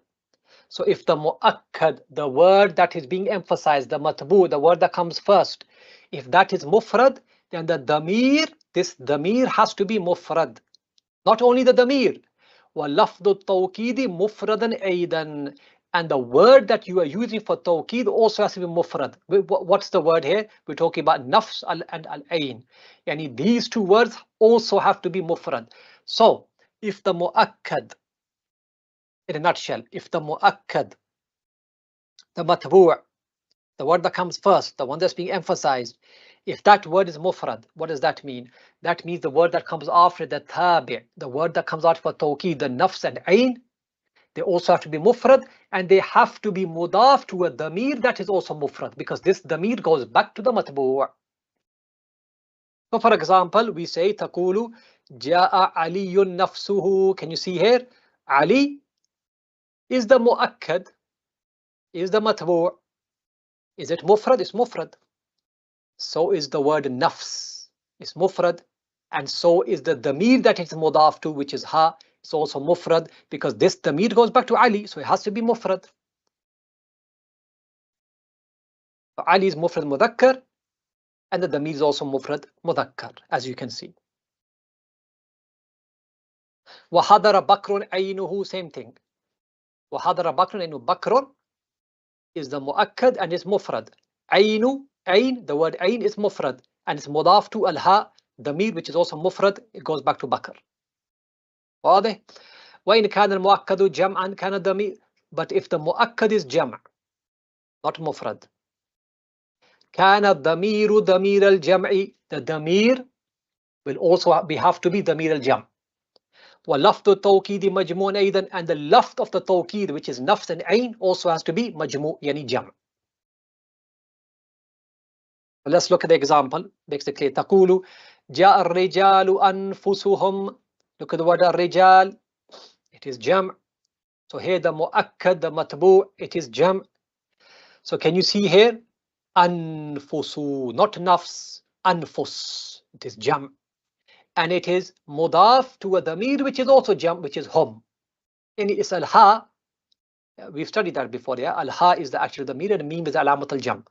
So if the mu'akkad, the word that is being emphasized, the matbu', the word that comes first, if that is mufrad, then the damir, this damir has to be mufrad. Not only the damir, وَلَفْظُ التَّوْكِيدِ مُفْرَدًا أَيْضًا. And the word that you are using for tawqid also has to be mufrad. What's the word here? We're talking about nafs and al-ain. Yani these two words also have to be mufrad. So if the mu'akkad, in a nutshell, if the mu'akkad, the matbu', the word that comes first, the one that's being emphasized, If that word is mufrad, what does that mean? That means the word that comes after the tabi', the word that comes after for tawqeed, the nafs and ayn, they also have to be mufrad, and they have to be mudaf to a damir that is also mufrad, because this damir goes back to the matbu'. So for example, we say taqulu ja'a aliyun nafsuhu. Can you see here? Ali is the mu'akkad, is the matbu'. Is it mufrad? It's mufrad. So is the word nafs, it's mufrad, and so is the damir that it's mudaf to, which is ha. It's also mufrad, because this damir goes back to Ali, so it has to be mufrad. So Ali is mufrad mudhakkar, and the damir is also mufrad mudhakkar, as you can see. وَحَضَرَ بَكْرٌ عَيْنُهُ, same thing. وَحَضَرَ بَكْرٌ عَيْنُهُ, bakrun is the mu'akkad and is mufrad. Aynu, ayn, the word ayn is mufrad, and it's mudaf to al-ha, damir, which is also mufrad, it goes back to bakr. واضح؟ وَإِنْ كَانَ الْمُؤَكَّدُ جَمْعًا كَانَ الدَّمِيرُ. But if the mu'akkad is jam', not mufrad, كَانَ الدَّمِيرُ دَمِيرَ الْجَمْعِ, the damir will also have to be damir al-jam'. وَلَفْظُ التَّوْكِيدِ مَجْمُوعٌ أيضًا, and the lafz of the tawqeed, which is nafs and ayn, also has to be majmu', yani jam'. Let's look at the example. Makes it clear. تقول جاء الرجال أنفسهم. Look at the word الرجال. It is jam'. So here the mu'akkad, the matbu', it is jam'. So can you see here? أنفسو, not nafs. أنفس. It is jam'. And it is mudaf to a damir, which is also jam', which is hum. And it's al-ha. We've studied that before. Yeah, al-ha is the actual damir, and mim is alamat al-jam'.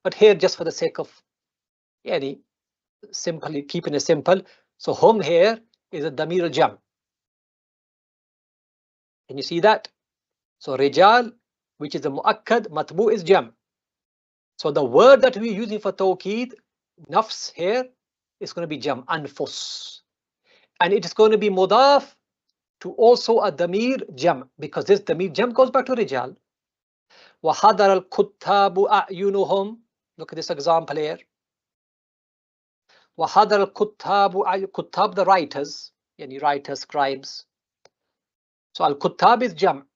But here, just for the sake of simply keeping it simple, so hum here is a damir al-jam'. Can you see that? So rijal, which is the mu'akkad, matbu' is jam'. So the word that we're using for tawqeed, nafs here, is going to be jam', anfus. And it is going to be mudaf to also a damir jam', because this damir jam' goes back to rijal. وَحَضَرَ الْكُتَّابُ أَعْيُنُهُمْ. Look at this example here. وَحَضَرَ الْكُتَّابُ, kuttab, the writers, yani writers, scribes. So al-kuttab is jam'.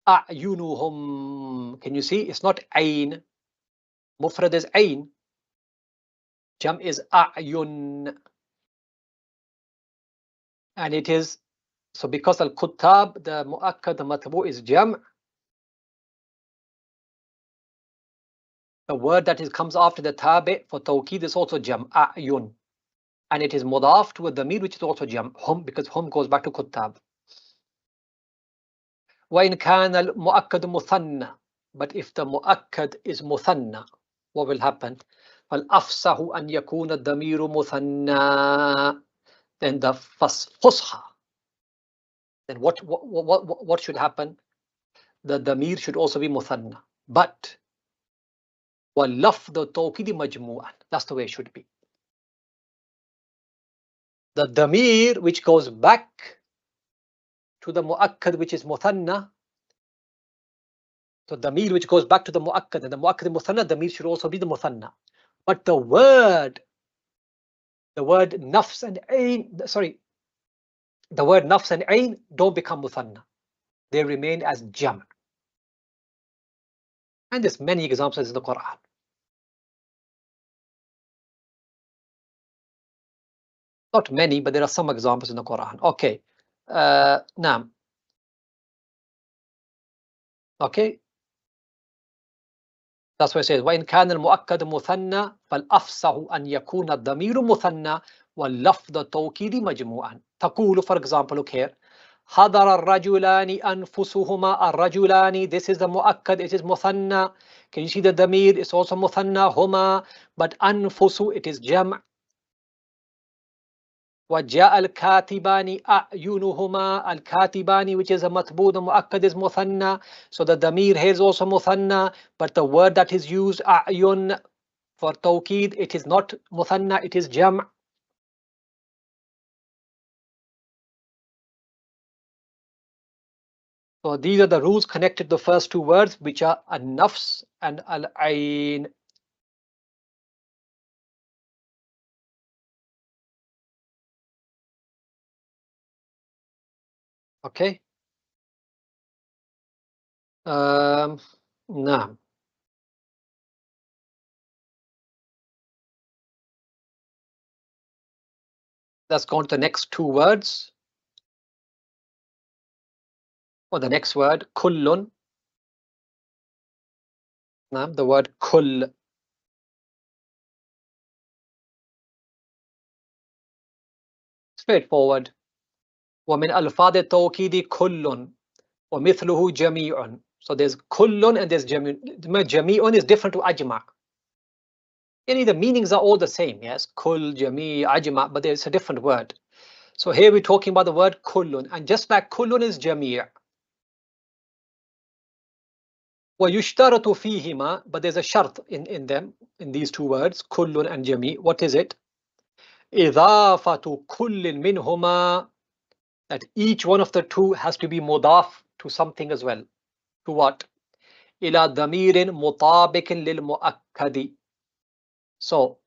أَعْيُنُهُمْ. Can you see? It's not ayn. Mufrad is ayn. Jam' is a'yun. And it is, so because al-kuttab, the mu'akkad, the matbu' is jam', the word that comes after the tabi' for tawqeed is also jam', a'yun. And it is mudaf to a damir, which is also jam', hum, because hum goes back to kuttab. وَإِنْ كَانَ الْمُؤَكَّدُ مُثَنَّى. But if the mu'akkad is muthanna, what will happen? فَالْأَفْصَحُ أَنْ يَكُونَ الدَّمِيرُ مُثَنَّى. Then the fusha. Then what should happen? The damir should also be muthanna. But وَاللَّفْظُ التَّوْكِيدِ مَجْمُوعًا. That's the way it should be. The damir which goes back to the mu'akkad, which is muthanna, so damir which goes back to the mu'akkad, and the mu'akkad muthanna, damir should also be the muthanna. But the word nafs and ayn, the word nafs and ayn don't become muthanna. They remain as jam'. And there's many examples in the Quran. Not many, but there are some examples in the Quran. Okay. Naam. Okay. That's why it says, وَإِنْ كَانَ الْمُؤَكَّدُ مُثَنَّى فَالْأَفْصَحُ أَنْ يَكُونَ الضَّمِيرُ مُثَنَّى وَاللَّفْظُ التَّوْكِيدِ مَجْمُوعًا. تقول, for example, look here. حَضَرَ الرَّجُلَانِ أَنفُسُهُمَا. الرَّجُلَانِ, this is the mu'akkad, it is muthanna. Can you see the damir? It's also muthanna, huma. But anfusu, it is jam'. وَجَاءَ الْكَاتِبَانِ أَعْيُنُهُمَا. Al-Katibani, which is a matbu', the mu'akkad is muthanna. So the damir here is also muthanna, but the word that is used, a'yun, for tawqeed, it is not muthanna, it is jam'. So these are the rules connected to the first two words, which are an-nafs and al-ayn. Okay. Naam. Let's go on to the next two words. Or the next word, kullun. Naam, the word kull. Straightforward. ومن ألفاظ التوكيد كل ومثله جميع. So there's kullun and there's jami'un. Jami'un is different to ajma'. The meanings are all the same, yes, kull, jami', ajma', but there's a different word. So here we're talking about the word kullun, and just like kullun is jami'. وَيُشْتَرَطُ فِيهِمَا, but there's a shart in them, in these two words, kullun and jami'. What is it? إِضَافَةُ كُلٍّ مِّنْهُمَا, that each one of the two has to be mudaf to something as well. To what? إِلَى ضَمِيرٍ مُطَابِقٍ لِلْمُؤَكَّدِ. So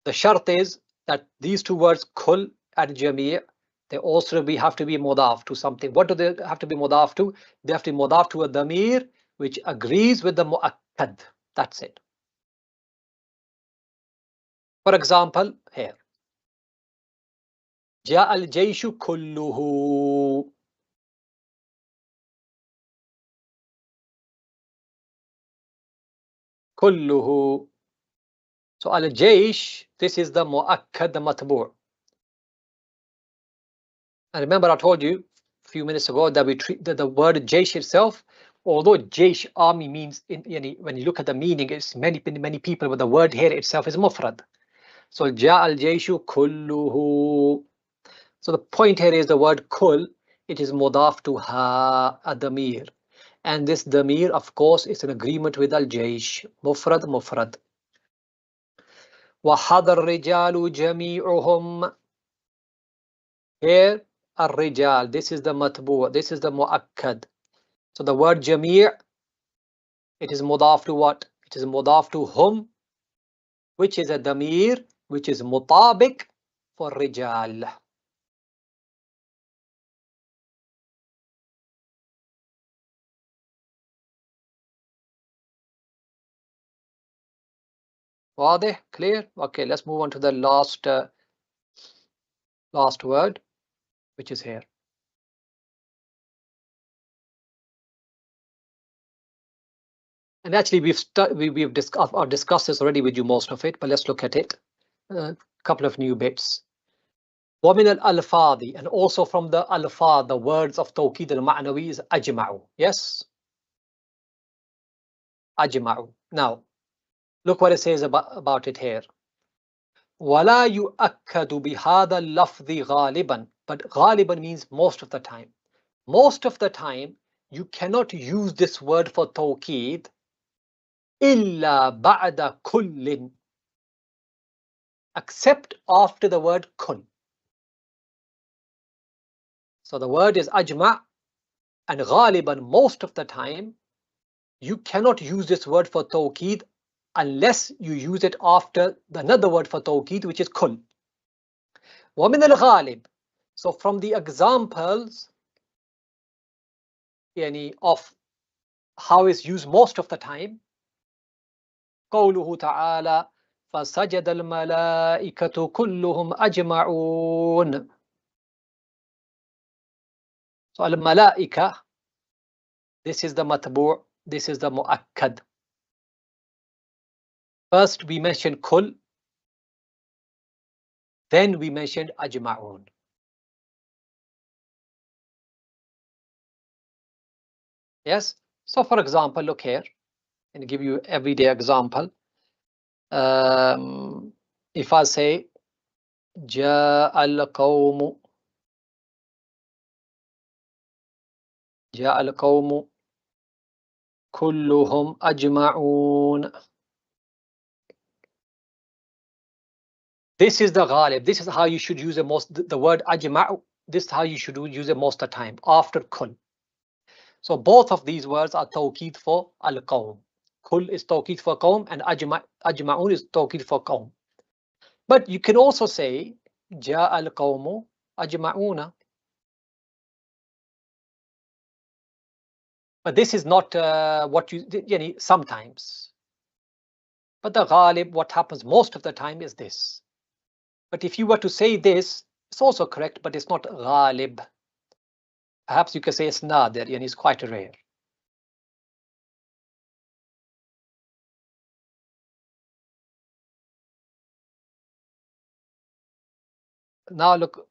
the shart is that these two words, kull and jami', they also have to be mudaf to something. What do they have to be mudaf to? They have to be mudaf to a damir which agrees with the mu'akkad. That's it. For example, here. جاء الجيش كله. كله. So al-jaysh, this is the mu'akkad, the matbu'. And remember I told you a few minutes ago that we treat the word jaysh itself, although jaysh, army, means, when you look at the meaning, it's many people, but the word here itself is mufrad. So جاء الجيش كله. So the point here is the word kull, it is mudaf to ha, a damir. And this damir, of course, is an agreement with al-jaysh. Mufrad, mufrad. وَحَضَ الرِّجَالُ جَمِيعُهُمْ. Here, al-rijal, this is the matbu', this is the mu'akkad. So the word jami', it is mudaf to what? It is mudaf to hum, which is a damir, which is mutabiq for rijal. واضح? Clear? Okay, let's move on to the last word, which is here. And actually, we've discussed this already with you, most of it, but let's look at it. A couple of new bits. وَمِنَ الْأَلْفَاظِ, and also from the alfad, the words of tawqid al-ma'nawi is ajma'u. Yes? Ajma'u. Now, look what it says about it here. وَلَا يُؤَكَّدُ بِهَذَا اللَّفْظِ غَالِبًا. But غالبًا means most of the time. Most of the time, you cannot use this word for tawqid إِلَّا بَعْدَ كُلٍّ, except after the word kun. So the word is ajma', and ghaliban, most of the time, you cannot use this word for tawqid unless you use it after another word for tawqid, which is kun. وَمِنَ الْغَالِبِ, so from the examples of how it's used most of the time, قَوْلُهُ تَعَالَى فَسَجَدَ الْمَلَائِكَةُ كُلُّهُمْ أَجْمَعُونَ. So al-malaika, this is the matbu', this is the mu'akkad. First we mentioned kull, then we mentioned ajma'un. Yes? So for example, look here, and give you everyday example. If I say جاء القوم, جاء القوم كلهم أجمعون. This is the ghalib. This is how you should use it the word ajma'u. This is how you should use it most of the time, after kull. So both of these words are tawqid for al-qawm. Kull is tawqid for qawm, and ajma'un is tawqid for qawm. But you can also say جاء القوم أجمعون. But this is not what you, sometimes. But the ghalib, what happens most of the time is this. But if you were to say this, it's also correct, but it's not ghalib. Perhaps you could say it's nadir, it's quite rare. Now look,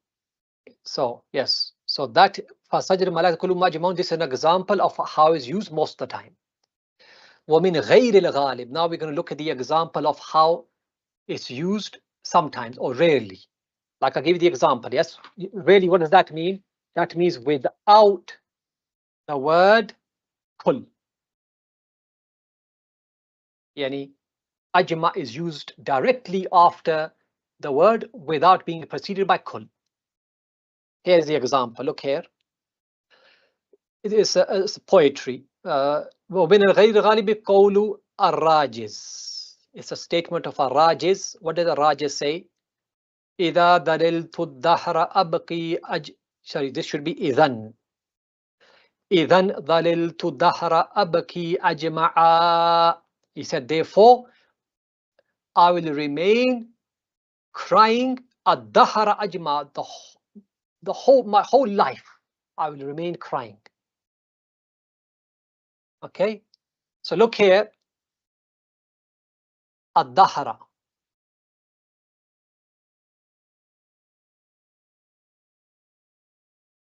so yes, so that فَسَجْرِ مَلَائِكَةُ كُلُّهُمْ أَجْمَعُونَ, this is an example of how it's used most of the time. وَمِنْ غَيْرِ الْغَالِبِ, now we're going to look at the example of how it's used sometimes or rarely. Like I gave you the example, yes? Really, what does that mean? That means without the word kul. Yani, ajma is used directly after the word without being preceded by kul. Here's the example. Look here. It is a poetry. وَمِنَ الْغَيْرِ الْغَالِبِ قَوْلُ الرَّاجِزِ. It's a statement of a rajiz. What did the rajiz say? إِذَا دَلِلْتُ الدَّهْرَ أَبْقِي sorry, this should be إِذَنْ. إِذَنْ ظَلِلْتُ الدَّهْرَ أَبْقِي أَجْمَعًا. He said, therefore, I will remain crying الدَّهْرَ أَجْمَعًا, my whole life, I will remain crying. Okay, so look here, الدَّهْرَ.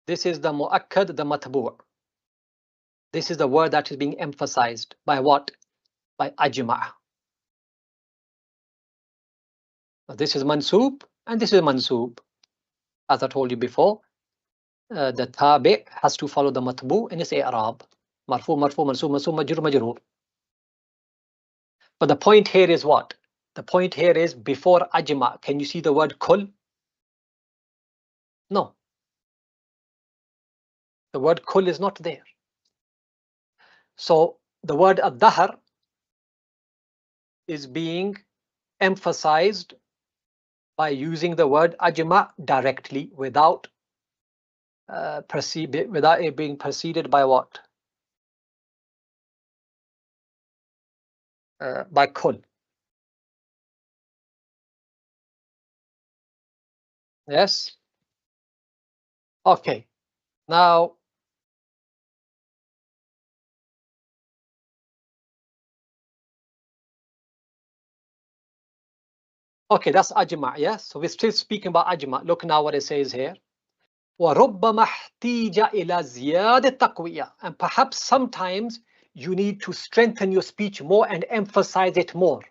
This is the mu'akkad, the matbu'. This is the word that is being emphasized by what? By ajma'. This is mansoob and this is mansoob. As I told you before, the tabi' has to follow the matbu' in its i'rab. Marfu, marfu, mansoob, mansoob, majrur, majrur. But the point here is what? The point here is before ajma'. Can you see the word kul? No. The word kul is not there. So the word ad-dahr is being emphasized by using the word ajma' directly without without it being preceded by what? By kul. Yes. Okay. Now, okay, that's ajma', yes? So we're still speaking about ajma'. Look now what it says here. وَرُبَّمَا احْتِيجَ إِلَى زِيَادَةِ التَّقْوِيَةِ. And perhaps sometimes you need to strengthen your speech more and emphasize it more.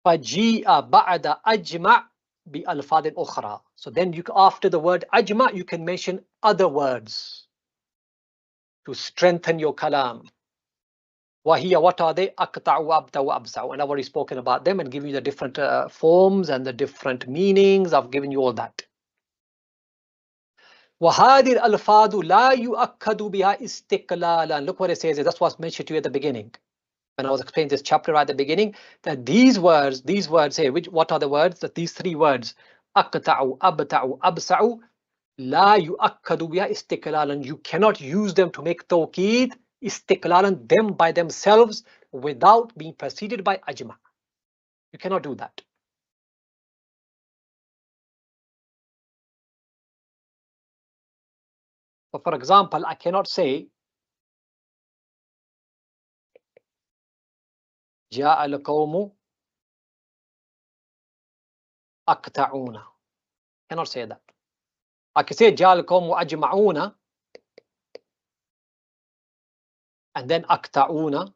فَجِيءَ بَعْدَ أَجْمَعْ بِأَلْفَاظٍ أُخْرَى. So then you, after the word ajma', you can mention other words to strengthen your kalam. وَهِيَ, what are they? أَقْطَعُ وَأَبْتَعُ وَأَبْسَعُ. And I've already spoken about them and given you the different forms and the different meanings. I've given you all that. وَهَذِهِ الْأَلْفَاظُ لَا يُؤَكَّدُ بِهَا اسْتِقْلَالًا. Look what it says. That's what's mentioned to you at the beginning. When I was explaining this chapter at the beginning, that these words here, what are the words? That these three words, أَقْطَعُ أَبْتَعُ أَبْسَعُ, لَا يُؤَكَّدُ بِهَا اسْتِقْلَالًا. You cannot use them to make tawqeed, istiqlalan, them by themselves, without being preceded by ajma'. You cannot do that. So for example, I cannot say جاء القوم أقطعون. Cannot say that. I can say جاء القوم أجمعون and then أقطعون.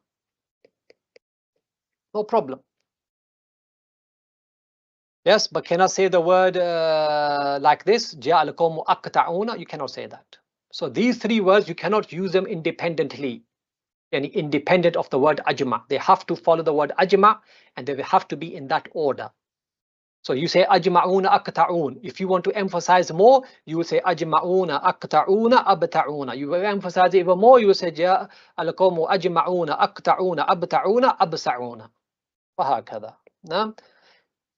No problem. Yes, but can I say the word like this? جاء القوم أقطعون. You cannot say that. So these three words, you cannot use them independently. Yani independent of the word ajma'. They have to follow the word ajma' and they have to be in that order. So you say ajma'una aqta'un. If you want to emphasize more, you will say ajma'una aqta'una abta'una. You will emphasize even more, you will say ja al-qawmu ajma'una aqta'una abta'una absa'una. وهكذا.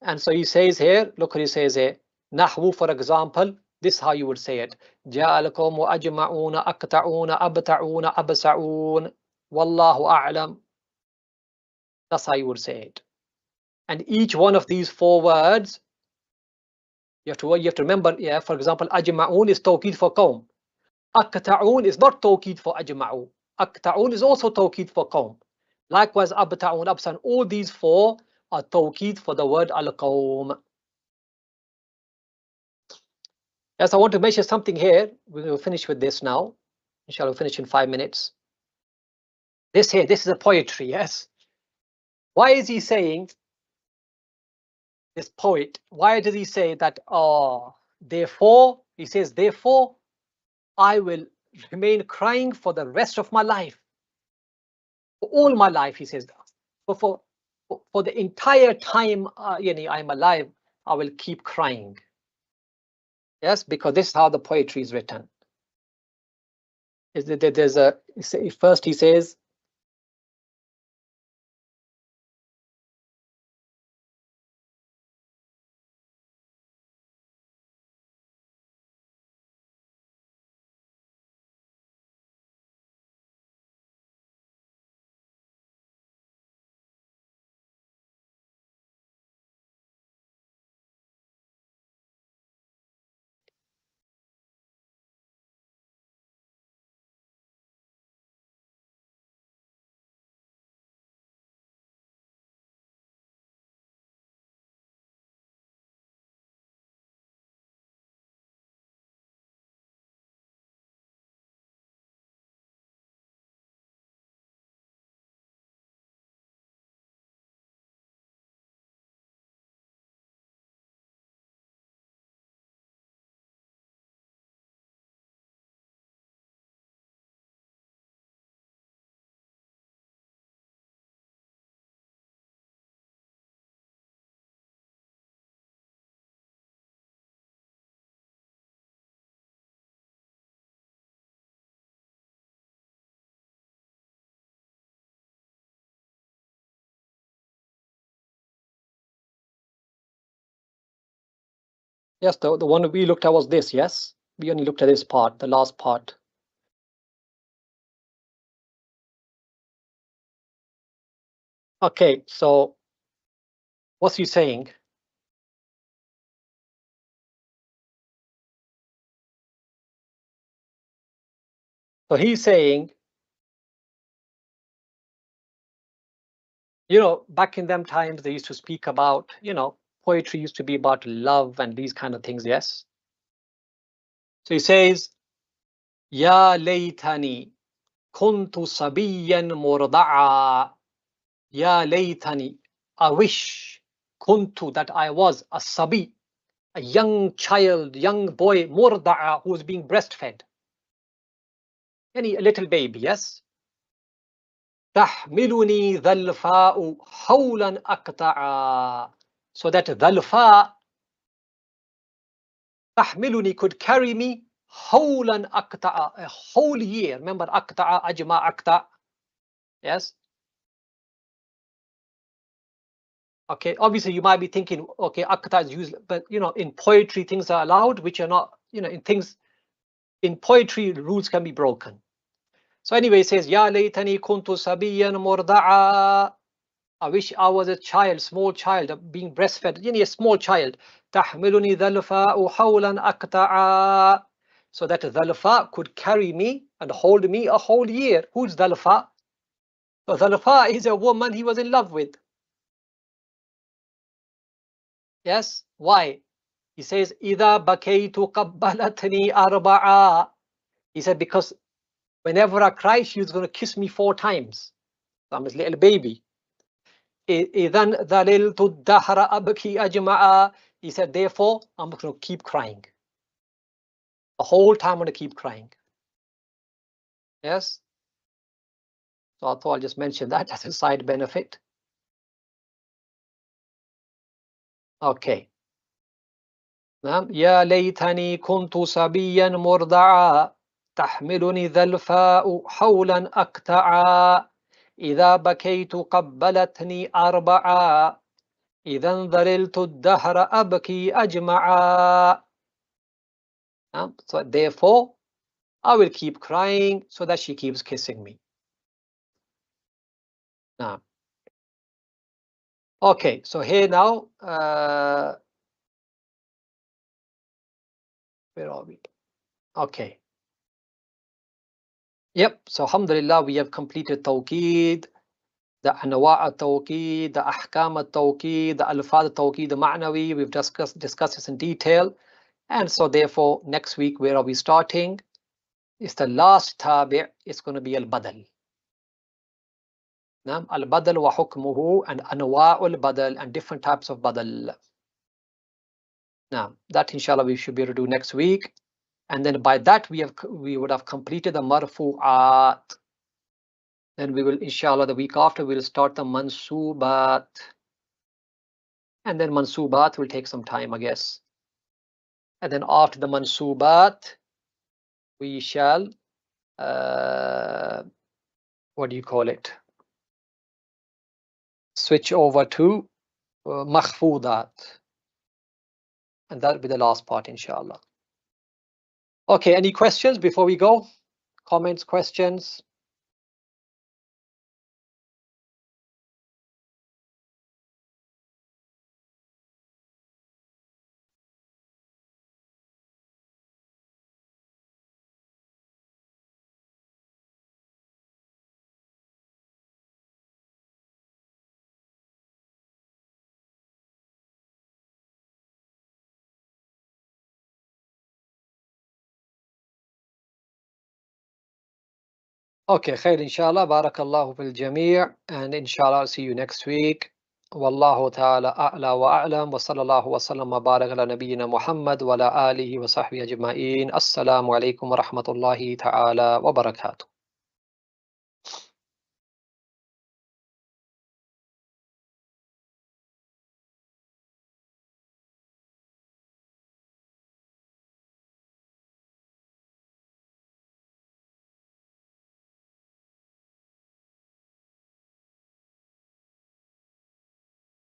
And so he says here, look what he says here. Nahwu, for example, This is how you would say it. جاء القوم أجمعون أقطعون أبتعون أبسعون والله أعلم. That's how you would say it. And each one of these 4 words, you have to remember, yeah, for example, أجمعون is tawqid for qawm. أقطعون is not tawqid for أجمعون. أقطعون is also tawqid for qawm. Likewise, أبتعون, أبسعون, all these 4 are tawqid for the word al-qawm. Yes, I want to mention something here. We will finish with this now. Inshallah, we'll finish in 5 minutes. This here, this is a poetry, yes. Why is he saying, this poet, why does he say that, therefore, he says, therefore, I will remain crying for the rest of my life. For all my life, he says, for the entire time I'm alive, I will keep crying. Yes, because this is how the poetry is written. Is that there's a, first he says, yes, the one we looked at was this, yes? We only looked at this part, the last part. Okay, so what's he saying? So he's saying, back in them times, they used to speak about, poetry used to be about love and these kind of things, yes? So he says, Ya laytani kuntu sabiyan murda'a. Ya laytani, I wish, kuntu, that I was a sabi, a young child, young boy, murda'a, who was being breastfed. A little baby, yes? تحملني ذا الفاء حولا أقطعا. So that ذا تحملني could carry me حولا أقطعا, a whole year. Remember أقطع, أجمع, أقطع. Yes? Okay, obviously you might be thinking, okay, أقطع is used, but in poetry things are allowed which are not, in poetry rules can be broken. So anyway, it says, Ya laytani kuntu sabiyan murda'a. I wish I was a child, small child, being breastfed, a small child. تحملني ذا الفاء حولا أقطعا. So that Dhalfa could carry me and hold me a whole year. Who's Dhalfa? So Dhalfa is a woman he was in love with. Yes, why? He says, إذا بكيت قبلتني أربعا. He said, because whenever I cry, she was going to kiss me 4 times. So I'm a little baby. إذن ذللت الدهر أبكي أجمعا. He said, therefore, I'm going to keep crying. The whole time I'm going to keep crying. Yes? So I thought I'll just mention that as a side benefit. Okay. يا ليتني كنت صبيا مرضعا تحملني ذا الفاء حولا أقطعا إذا بكيت قبلتني أربعا إذا ذللت الدهر أبكي أجمعا. So therefore, I will keep crying so that she keeps kissing me. Now, okay, so here now, where are we? Okay. Yep, so alhamdulillah, we have completed tawqeed, the anwa' al-tawqeed, the ahkam al-tawqeed, the alfaz al-tawqeed, the ma'nawi. We've discussed this in detail. And so therefore, next week, where are we starting? It's the last tabi', it's going to be al-badal. Al-badal wa hukmuhu, and anwa' al-badal, and different types of badal. Now, that inshallah we should be able to do next week. And then by that we would have completed the marfu'at. Then we will, inshallah, the week after we'll start the mansubat. And then mansubat will take some time, I guess. And then after the mansubat, we shall what do you call it? Switch over to makhfudat. And that'll be the last part, inshallah. Okay, any questions before we go? Comments, questions? Okay, khair, inshallah. Barakallahu fil jamee', and inshallah I'll see you next week. Wallahu ta'ala a'la wa a'lam, wa sallallahu wa sallam wa barak ala nabiyyina Muhammad wa ala alihi wa sahbihi ajma'in. Assalamu alaikum wa rahmatullahi ta'ala wa barakatuh.